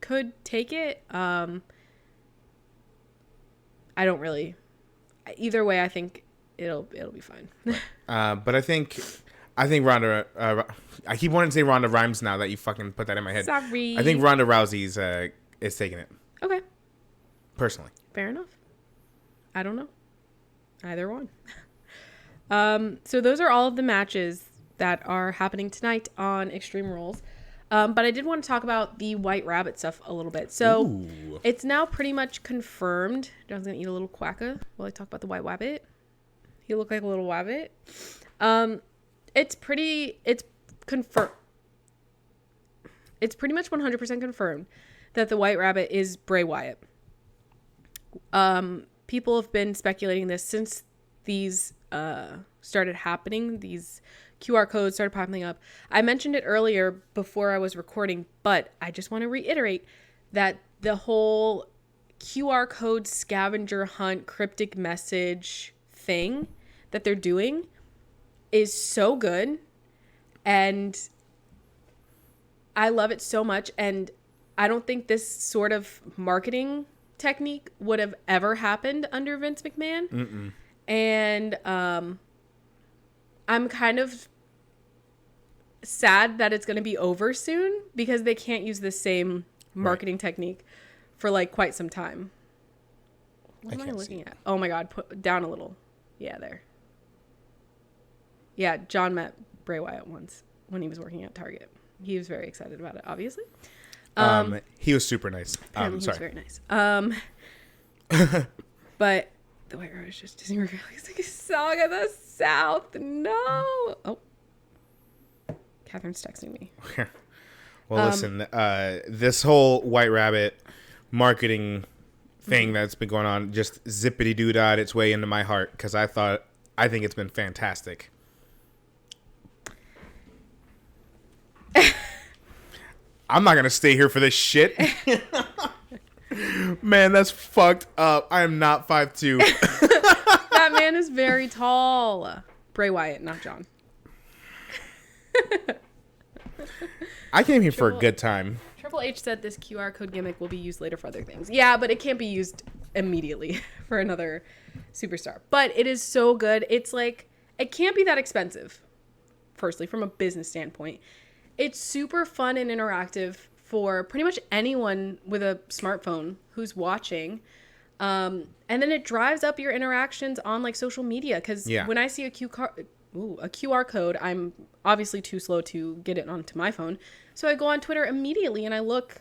could take it. I don't really. Either way, I think it'll be fine. But I think Ronda. I keep wanting to say Ronda Rhymes now that you fucking put that in my head. Sorry. I think Ronda Rousey's is taking it. Okay. Personally. Fair enough. I don't know. Either one. So those are all of the matches that are happening tonight on Extreme Rules. But I did want to talk about the White Rabbit stuff a little bit. So Ooh. it's now pretty much confirmed. John's going to eat a little quacka while I talk about the White Rabbit. He looked like a little rabbit. It's confirmed. It's pretty much 100% confirmed that the White Rabbit is Bray Wyatt. People have been speculating this since these started happening. These QR codes started popping up. I mentioned it earlier before I was recording, but I just want to reiterate that the whole QR code scavenger hunt cryptic message thing that they're doing is so good, and I love it so much. And I don't think this sort of marketing technique would have ever happened under Vince McMahon. Mm-mm. And I'm kind of sad that it's going to be over soon because they can't use the same marketing technique for like quite some time. What am I looking at? Oh my God, put down a little. Yeah, there. Yeah, John met Bray Wyatt once when he was working at Target. He was very excited about it, obviously. He was super nice. He was very nice. But the White Rabbit is just Disney It's like a song of the South. No. Oh. Catherine's texting me. Well, listen, this whole White Rabbit marketing thing that's been going on just zippity-doo-dah its way into my heart because I think it's been fantastic. I'm not going to stay here for this shit. Man, that's fucked up. I am not 5'2". That man is very tall. Bray Wyatt, not John. I came here for a good time. Triple H said this QR code gimmick will be used later for other things. Yeah, but it can't be used immediately for another superstar. But it is so good. It's like, it can't be that expensive, firstly, from a business standpoint. It's super fun and interactive for pretty much anyone with a smartphone who's watching. And then it drives up your interactions on like social media. Because when I see a QR code, I'm obviously too slow to get it onto my phone. So I go on Twitter immediately and I look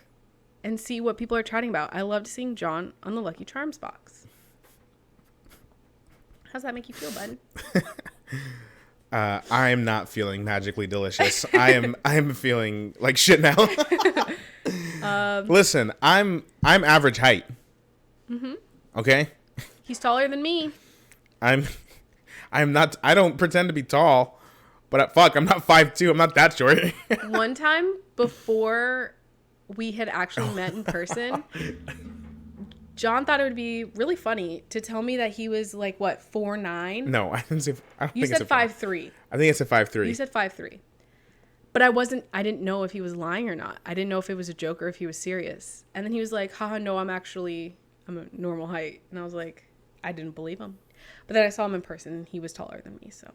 and see what people are chatting about. I loved seeing John on the Lucky Charms box. How's that make you feel, bud? I'm not feeling magically delicious. I am feeling like shit now. Listen, I'm average height. Mm-hmm. Okay. He's taller than me. I'm not. I don't pretend to be tall, but I'm not 5'2". I'm not that short. One time before we had actually met in person, John thought it would be really funny to tell me that he was like, what, 4'9"? No, I didn't say. You said 5'3". I think it's a 5'3". You said 5'3". But I didn't know if he was lying or not. I didn't know if it was a joke or if he was serious. And then he was like, haha, no, I'm a normal height. And I was like, I didn't believe him. But then I saw him in person and he was taller than me, so.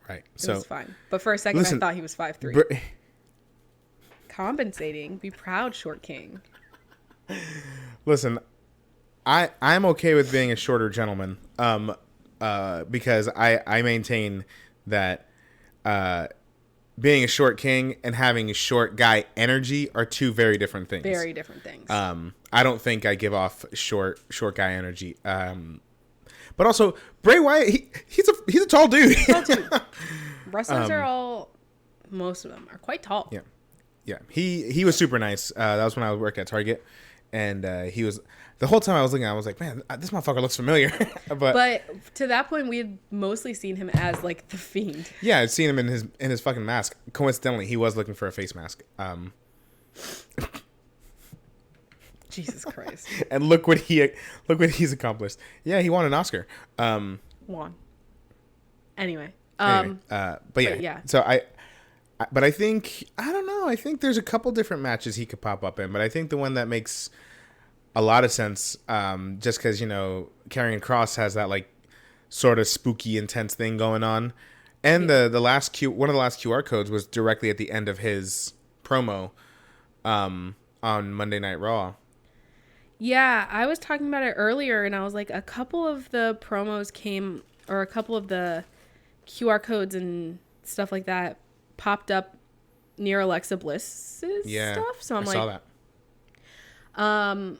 Right. It was fine. But for a second, I thought he was 5'3". Compensating. Be proud, short king. Listen, I'm okay with being a shorter gentleman, because I maintain that being a short king and having a short guy energy are two very different things. Very different things. I don't think I give off short guy energy. But also Bray Wyatt, he's a tall dude. Tall dude. Wrestlers most of them are quite tall. Yeah. Yeah. He was super nice. That was when I worked at Target, and he was. The whole time I was looking, I was like, man, this motherfucker looks familiar. but to that point, we had mostly seen him as like the Fiend. Yeah, I'd seen him in his fucking mask. Coincidentally, he was looking for a face mask. Jesus Christ! And look what he's accomplished. Yeah, he won an Oscar. Won. Anyway. But yeah. So I think I don't know. I think there's a couple different matches he could pop up in, but I think the one that makes a lot of sense, just because Karrion Kross has that like sort of spooky, intense thing going on, and one of the last QR codes was directly at the end of his promo, on Monday Night Raw. Yeah, I was talking about it earlier, and I was like, a couple of the promos a couple of the QR codes and stuff like that popped up near Alexa Bliss's stuff. So I'm I saw that.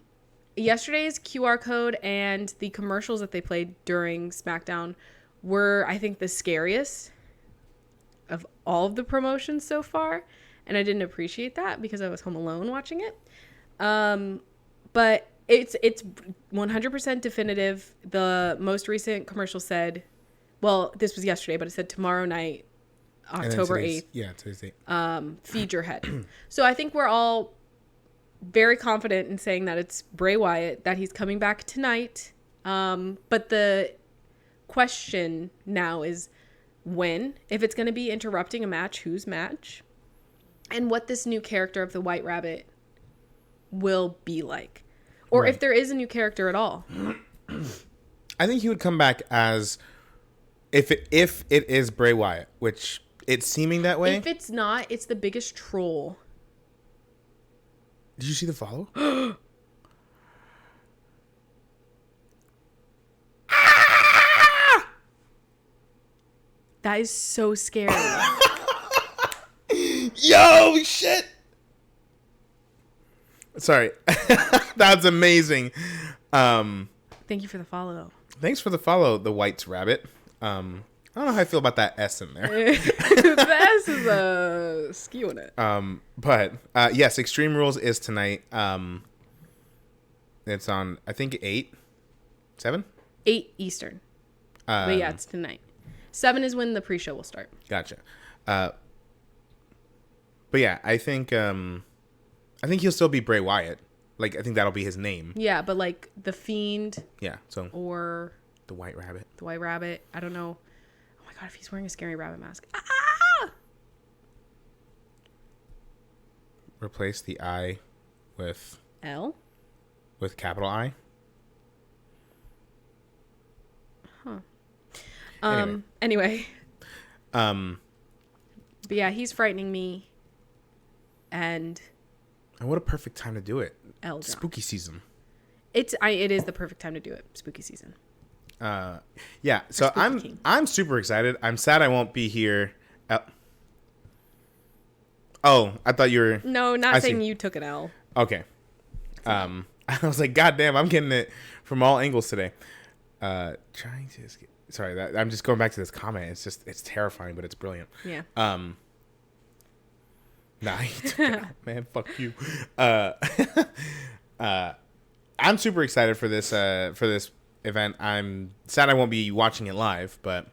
Yesterday's QR code and the commercials that they played during SmackDown were, I think, the scariest of all of the promotions so far. And I didn't appreciate that because I was home alone watching it. But it's 100% definitive. The most recent commercial said, well, this was yesterday, but it said tomorrow night, October 8th. Yeah, today's date. Feed your head. So I think we're all very confident in saying that it's Bray Wyatt, that he's coming back tonight. But the question now is when, if it's going to be interrupting a match, whose match, and what this new character of the White Rabbit will be like, or if there is a new character at all. I think he would come back as if it is Bray Wyatt, which it's seeming that way. If it's not, it's the biggest troll. Did you see the follow? That is so scary. Yo, shit. Sorry. That's amazing. Thank you for the follow. Thanks for the follow, the White's Rabbit. I don't know how I feel about that S in there. The S is skewing it. But yes, Extreme Rules is tonight. It's on, I think, 7? 8 Eastern. But yeah, it's tonight. 7 is when the pre-show will start. Gotcha. But yeah, I think he'll still be Bray Wyatt. Like, I think that'll be his name. Yeah, but like the Fiend. Yeah. So. Or the White Rabbit. The White Rabbit. I don't know. Oh my god, if he's wearing a scary rabbit mask. Ah! Replace the I with L. With capital I. Huh. Anyway. But yeah, he's frightening me. And what a perfect time to do it. L. Spooky season. It is the perfect time to do it. Spooky season. Yeah. So King. I'm super excited. I'm sad I won't be here. Oh, I thought you were. No, not saying you took an L. Okay. I was like, God damn, I'm getting it from all angles today. Trying to escape. Sorry, I'm just going back to this comment. It's terrifying, but it's brilliant. Yeah. Nah, you took it out, man. Fuck you. I'm super excited for this event. I'm sad I won't be watching it live, but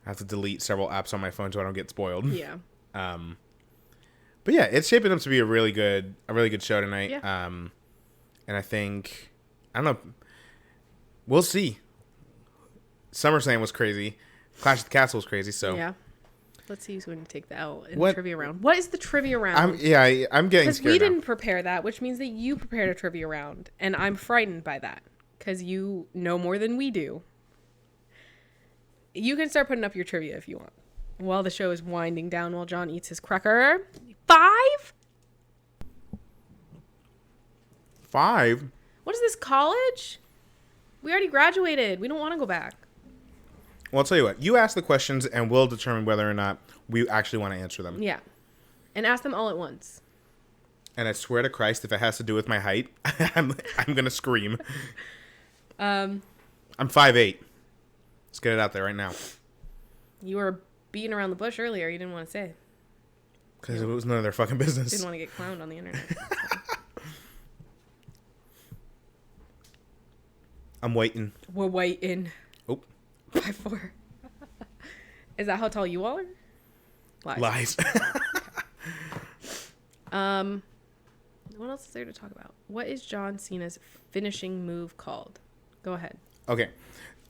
I have to delete several apps on my phone so I don't get spoiled. Yeah. But yeah, it's shaping up to be a really good show tonight. Yeah. And I think, I don't know, we'll see. SummerSlam was crazy. Clash of the Castle was crazy. So yeah. Let's see who's going to take the L in the trivia round. What is the trivia round? I'm getting scared because we didn't prepare that, which means that you prepared a trivia round, and I'm frightened by that because you know more than we do. You can start putting up your trivia if you want. While the show is winding down, while John eats his cracker. 5? 5? What is this, college? We already graduated. We don't want to go back. Well, I'll tell you what. You ask the questions, and we'll determine whether or not we actually want to answer them. Yeah. And ask them all at once. And I swear to Christ, if it has to do with my height, I'm going to scream. I'm 5'8". Let's get it out there right now. You were beating around the bush earlier. You didn't want to say. Because it was none of their fucking business. Didn't want to get clowned on the internet. I'm waiting. We're waiting. Oh. 5'4". Is that how tall you all are? Lies. What else is there to talk about? What is John Cena's finishing move called? Go ahead. Okay.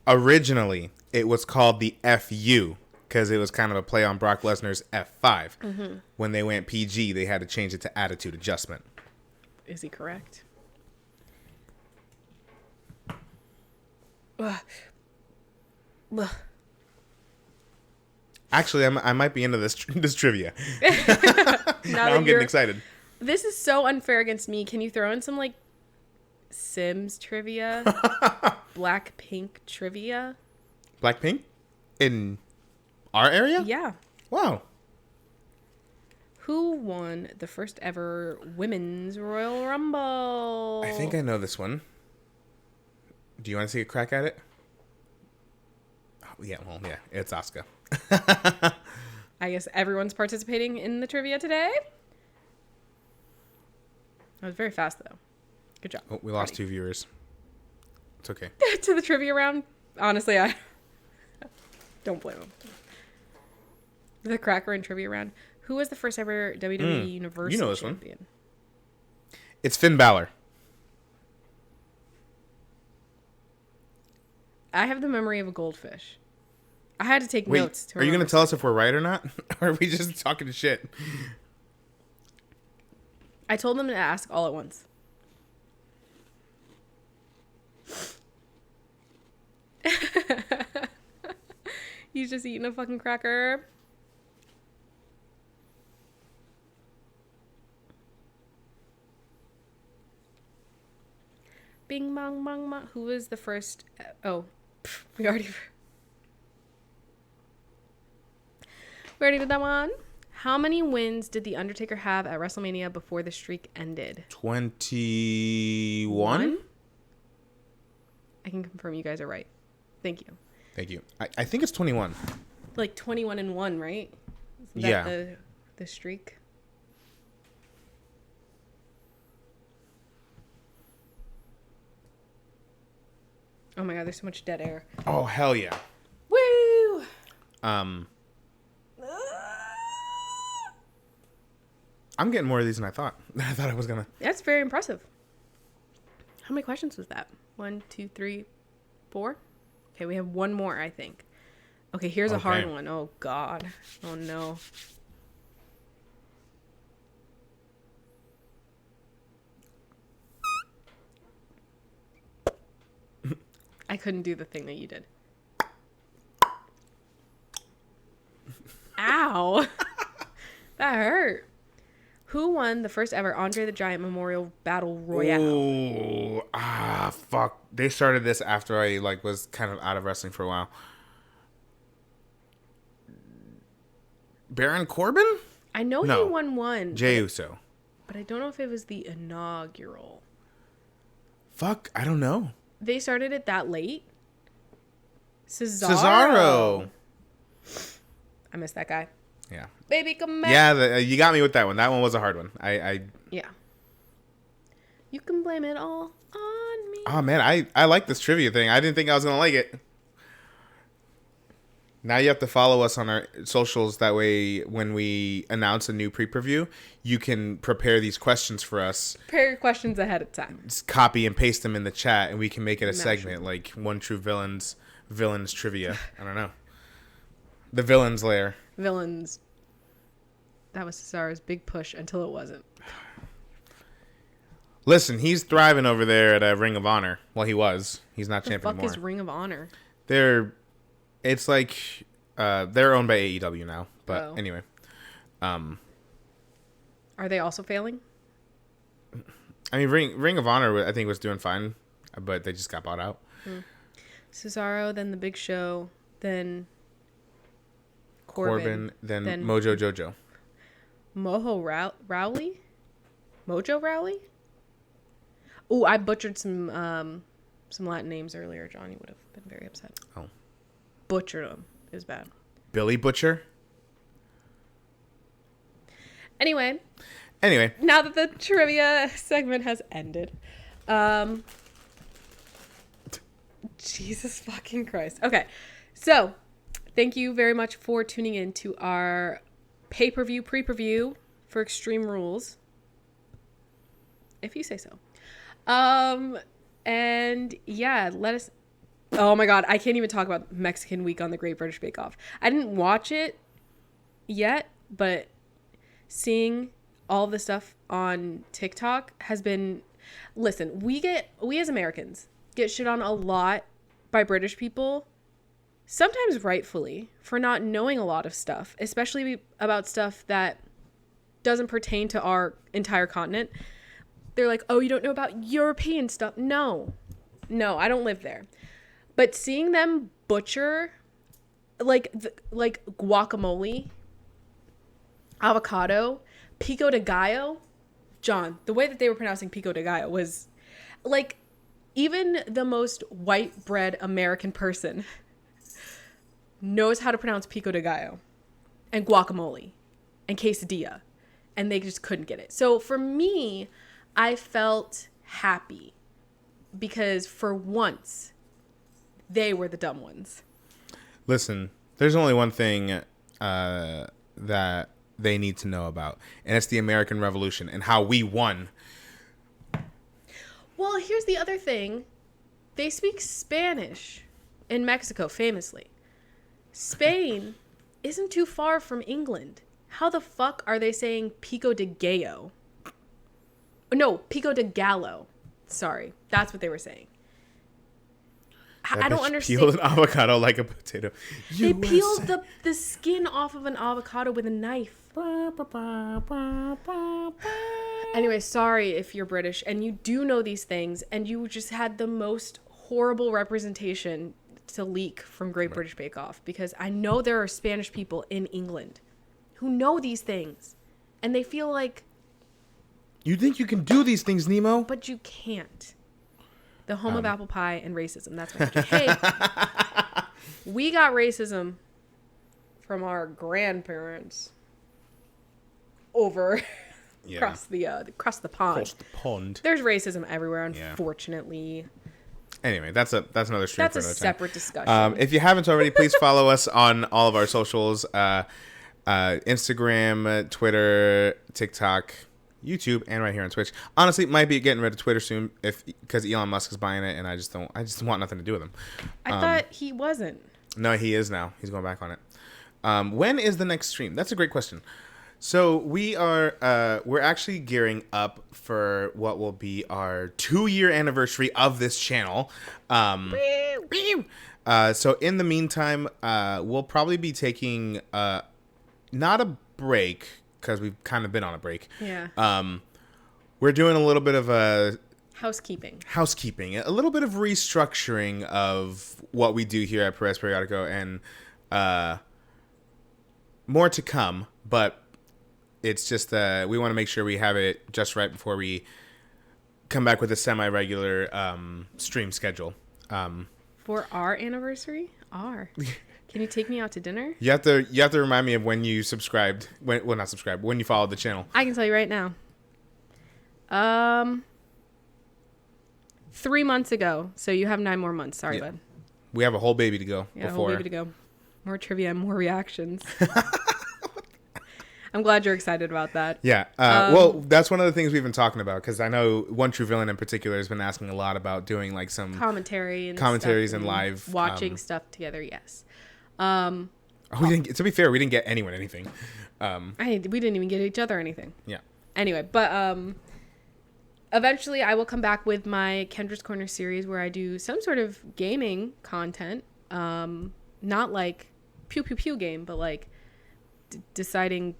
Originally, it was called the FU because it was kind of a play on Brock Lesnar's F5. Mm-hmm. When they went PG, they had to change it to attitude adjustment. Is he correct? Ugh. Ugh. Actually, I might be into this trivia. now I'm getting excited. This is so unfair against me. Can you throw in some like Sims trivia? Blackpink trivia? Blackpink? In our area? Yeah. Wow. Who won the first ever Women's Royal Rumble? I think I know this one. Do you want to take a crack at it? Oh, yeah, it's Asuka. I guess everyone's participating in the trivia today. That was very fast, though. Good job. Oh, we lost 2 viewers. It's okay. To the trivia round. Honestly, I don't blame them. The cracker and trivia round. Who was the first ever WWE Universal Champion? It's Finn Balor. I have the memory of a goldfish. I had to take Wait, notes. are you going to tell us if we're right or not? Or are we just talking shit? I told them to ask all at once. He's just eating a fucking cracker. Bing bong bong bong. Who was the first? We already did that one. How many wins did The Undertaker have at WrestleMania before the streak ended? 21? I can confirm you guys are right. Thank you. Thank you. I think it's 21. Like 21-1, right? Isn't that Yeah. the streak? Oh my god, there's so much dead air. Oh, hell yeah. Woo! I'm getting more of these than I thought. I thought I was going to. That's very impressive. How many questions was that? 1, 2, 3, 4? Okay, we have one more, I think. Okay, here's a hard one. Oh, God. Oh, no. I couldn't do the thing that you did. Ow. That hurt. Who won the first ever Andre the Giant Memorial Battle Royale? Oh, fuck. They started this after I was kind of out of wrestling for a while. Baron Corbin? I know he won one. Jey Uso. But I don't know if it was the inaugural. Fuck, I don't know. They started it that late? Cesaro. I missed that guy. Yeah. Baby, come back. Yeah, you got me with that one. That one was a hard one. Yeah. You can blame it all on me. Oh, man, I like this trivia thing. I didn't think I was going to like it. Now you have to follow us on our socials. That way, when we announce a new pre-preview, you can prepare these questions for us. Prepare your questions ahead of time. Just copy and paste them in the chat, and we can make it a segment like One True Villains Trivia. I don't know. The Villains Lair. Villains. That was Cesaro's big push until it wasn't. Listen, he's thriving over there at Ring of Honor. Well, he was. He's not champion anymore. What the fuck is Ring of Honor? It's like they're owned by AEW now. But anyway. Are they also failing? I mean, Ring of Honor, I think, was doing fine, but they just got bought out. Cesaro, then the Big Show, then Corbin, then Mojo Jojo. Rowley? Mojo Rowley? Oh, I butchered some Latin names earlier. Johnny would have been very upset. Oh. Butchered them. It was bad. Billy Butcher? Anyway. Now that the trivia segment has ended. Jesus fucking Christ. Okay. So, thank you very much for tuning in to our pay-per-view pre-preview for Extreme Rules. If you say so. And yeah, let us... Oh my God, I can't even talk about Mexican Week on the Great British Bake Off. I didn't watch it yet, but seeing all the stuff on TikTok has been... Listen, we as Americans get shit on a lot by British people, sometimes rightfully, for not knowing a lot of stuff, especially about stuff that doesn't pertain to our entire continent. They're like, oh, you don't know about European stuff. No, I don't live there. But seeing them butcher like guacamole, avocado, Pico de Gallo, John, the way that they were pronouncing Pico de Gallo was like, even the most white bread American person knows how to pronounce Pico de Gallo and guacamole and quesadilla, and they just couldn't get it. So for me, I felt happy because for once they were the dumb ones. Listen, there's only one thing that they need to know about, and it's the American Revolution and how we won. Well, here's the other thing. They speak Spanish in Mexico, famously. Spain isn't too far from England. How the fuck are they saying Pico de Gallo? No, Pico de Gallo. Sorry. That's what they were saying. I don't understand. Peel an avocado like a potato. They peeled the skin off of an avocado with a knife. Anyway, sorry if you're British and you do know these things and you just had the most horrible representation to leak from Great British Bake Off, because I know there are Spanish people in England who know these things and they feel like... You think you can do these things, Nemo? But you can't. The home of apple pie and racism. That's what I'm saying. Hey, we got racism from our grandparents over across the pond. Across the pond. There's racism everywhere, unfortunately. Anyway, that's another stream. That's a separate discussion. If you haven't already, please follow us on all of our socials: Instagram, Twitter, TikTok, YouTube, and right here on Twitch. Honestly, might be getting rid of Twitter soon because Elon Musk is buying it, and I just want nothing to do with him. I thought he wasn't. No, he is now. He's going back on it. When is the next stream? That's a great question. So we're actually gearing up for what will be our 2-year anniversary of this channel. So in the meantime, we'll probably be taking not a break, because we've kind of been on a break. Yeah. We're doing a little bit of a housekeeping, a little bit of restructuring of what we do here at Perez Periodico, and more to come, but it's just we want to make sure we have it just right before we come back with a semi-regular stream schedule. For our anniversary? Can you take me out to dinner? You have to remind me of when you subscribed. Not subscribed. When you followed the channel. I can tell you right now. 3 months ago. So you have 9 more months. Sorry, bud. We have a whole baby to go. Yeah, a whole baby to go. More trivia and more reactions. I'm glad you're excited about that. Yeah. Well, that's one of the things we've been talking about, because I know One True Villain in particular has been asking a lot about doing like some commentaries and live watching stuff together. Yes. We didn't. To be fair, we didn't get anyone anything. We didn't even get each other anything. Yeah. Anyway, but eventually I will come back with my Kendra's Corner series where I do some sort of gaming content. Not like pew pew pew game, but like deciding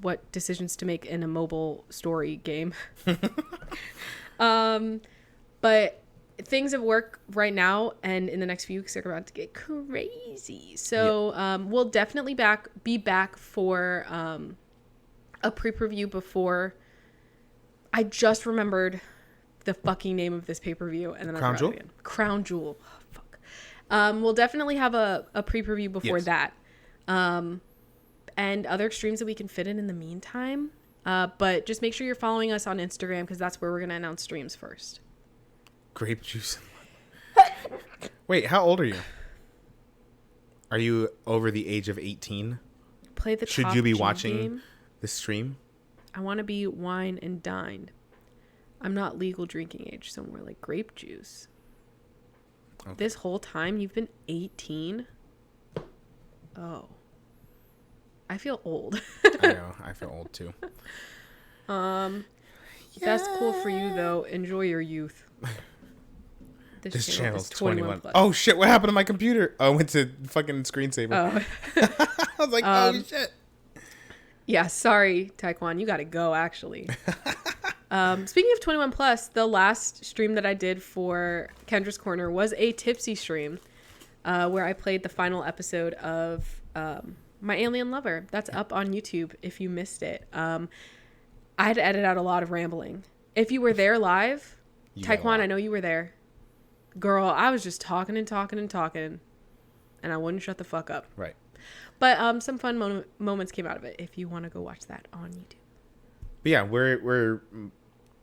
what decisions to make in a mobile story game. But things at work right now and in the next few weeks are about to get crazy. So we'll definitely be back for a pre-preview before. I just remembered the fucking name of this pay-per-view, and then Crown Jewel? Crown Jewel. Oh, fuck. We'll definitely have a pre-preview before that. And other streams that we can fit in the meantime. But just make sure you're following us on Instagram, because that's where we're going to announce streams first. Grape juice. Wait, how old are you? Are you over the age of 18? Play the Should Top you be G watching game. this stream? I want to be wine and dined. I'm not legal drinking age, so more like grape juice. Okay. This whole time you've been 18? Oh. I feel old. I know. I feel old too. That's cool for you though. Enjoy your youth. This channel's 21 plus. Oh shit, what happened to my computer? Oh, I went to fucking screensaver. Oh. I was like, oh shit. Yeah, sorry, Taekwon, you gotta go actually. Speaking of 21 plus, the last stream that I did for Kendra's Corner was a tipsy stream, where I played the final episode of My Alien Lover. That's up on YouTube if you missed it. I had to edit out a lot of rambling. If you were there live, You got a Taekwon, lot. I know you were there. Girl, I was just talking and talking and talking, and I wouldn't shut the fuck up. Right. But some fun moments came out of it. If you want to go watch that on YouTube. But yeah, we're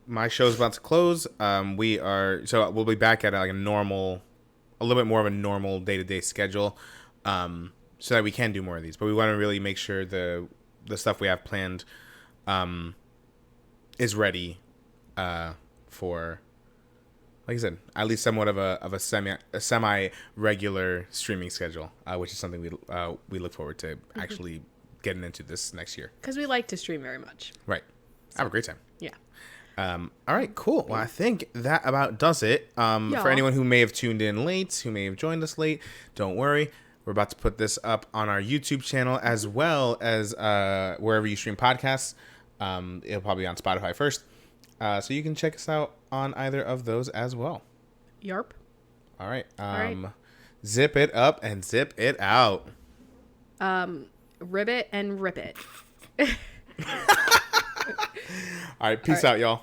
my show's about to close. We'll be back at like a little bit more of a normal day-to-day schedule, so that we can do more of these. But we want to really make sure the stuff we have planned is ready for, like I said, at least somewhat of a semi regular streaming schedule, which is something we look forward to actually getting into this next year. Because we like to stream very much. Right. Have a great time. Yeah. All right, cool. Well, I think that about does it. Yeah. For anyone who may have tuned in late, who may have joined us late, don't worry. We're about to put this up on our YouTube channel as well as wherever you stream podcasts. It'll probably be on Spotify first. So you can check us out on either of those as well. Yarp. All right. right. Zip it up and zip it out. Ribbit and rip it. All right. Peace out, y'all.